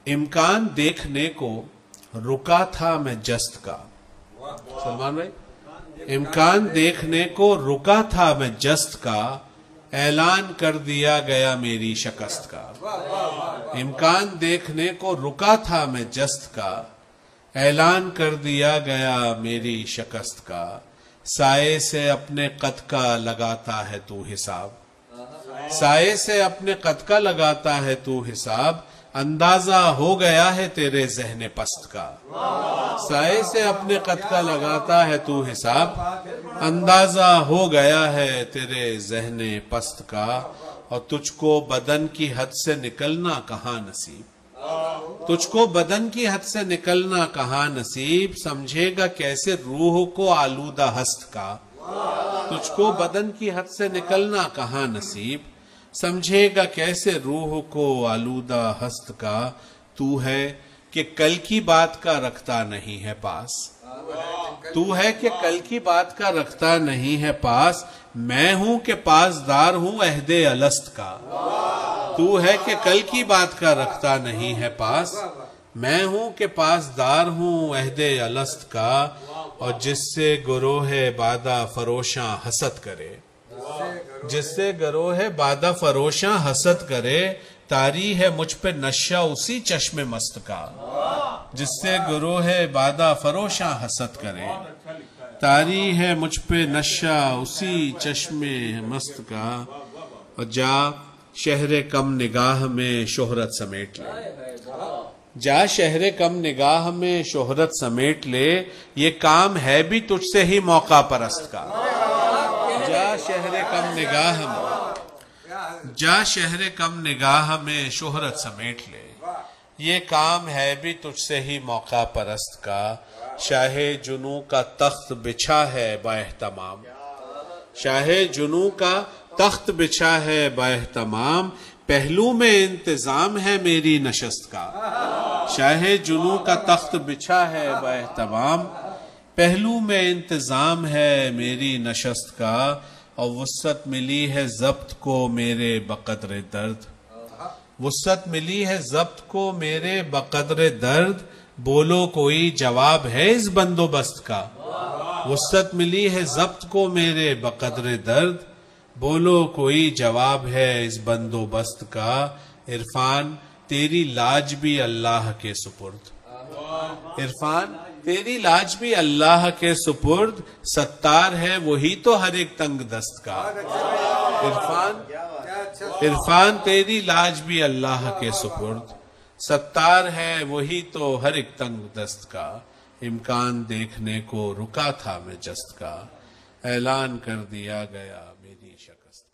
इम्कान देखने को रुका था मैं जस्त का। सलमान भाई, इम्कान देखने को रुका था मैं जस्त का, ऐलान कर दिया गया मेरी शिकस्त का। इम्कान देखने को रुका था मैं जस्त का, ऐलान कर दिया गया मेरी शिकस्त का। साये से अपने कद का लगाता है तू हिसाब, साये से अपने कद का लगाता है तू हिसाब, अंदाजा हो गया है तेरे ज़हन पस्त का। साये से अपने कद का लगाता है तू हिसाब, अंदाजा हो गया है तेरे ज़हन पस्त का। और तुझको बदन की हद से निकलना कहाँ नसीब, तुझको बदन की हद से निकलना कहाँ नसीब, समझेगा कैसे रूह को आलूदा हस्त का। तुझको बदन की हद से निकलना कहाँ नसीब, समझेगा कैसे रूह को आलूदा हस्त का। तू है कि कल की बात का रखता नहीं है पास, तू है कि कल की बात का रखता नहीं है पास, मैं हूं कि पासदार हूं अहदे अलस्त का। तू है कि कल की बात का रखता नहीं है पास, मैं हूं कि पासदार हूं अहदे अलस्त का। और जिससे गुरोह बादा फरोशां हसद करे, जिससे गरोह बादा फरोशां हसद करे, तारी है मुझ पे नशा उसी चश्मे मस्त का। जिससे गरोह बादा फरोशां हसद करे, तारी है मुझ पे नशा उसी चश्मे मस्त का। और जा शहरे कम निगाह में शोहरत समेट ले, जा शहरे कम निगाह में शोहरत समेट ले, ये काम है भी तुझसे ही मौका परस्त का। जा शहरे कम निगाह में, जा शहरे कम निगाह में शोहरत समेट ले, ये काम है भी तुझसे ही मौका परस्त का। शाहे जुनू का तख्त बिछा है बाएहतमाम, शाहे जुनू का तख्त बिछा है बाएहतमाम, पहलू में इंतजाम है मेरी नशस्त का। शाहे जुनू का तख्त बिछा है बाएहतमाम, पहलू में इंतजाम है मेरी नशस्त का। और वुस्सत मिली है जब्त को मेरे बकदर दर्द, वुस्सत मिली है जब्त को मेरे बकदर दर्द, बोलो कोई जवाब है इस बंदोबस्त का। वुस्सत मिली है जब्त को मेरे बकदर दर्द, बोलो कोई जवाब है इस बंदोबस्त का। इरफान तेरी लाज भी अल्लाह के सुपुर्द, इरफान तेरी लाज भी अल्लाह के सुपुर्द, सत्तार है वही तो हर एक तंग दस्त का। इरफान तेरी लाज भी अल्लाह के सुपुर्द, सत्तार है वही तो हर एक तंग दस्त का। इम्कान देखने को रुका था मैं जस्त का, ऐलान कर दिया गया मेरी शिकस्त।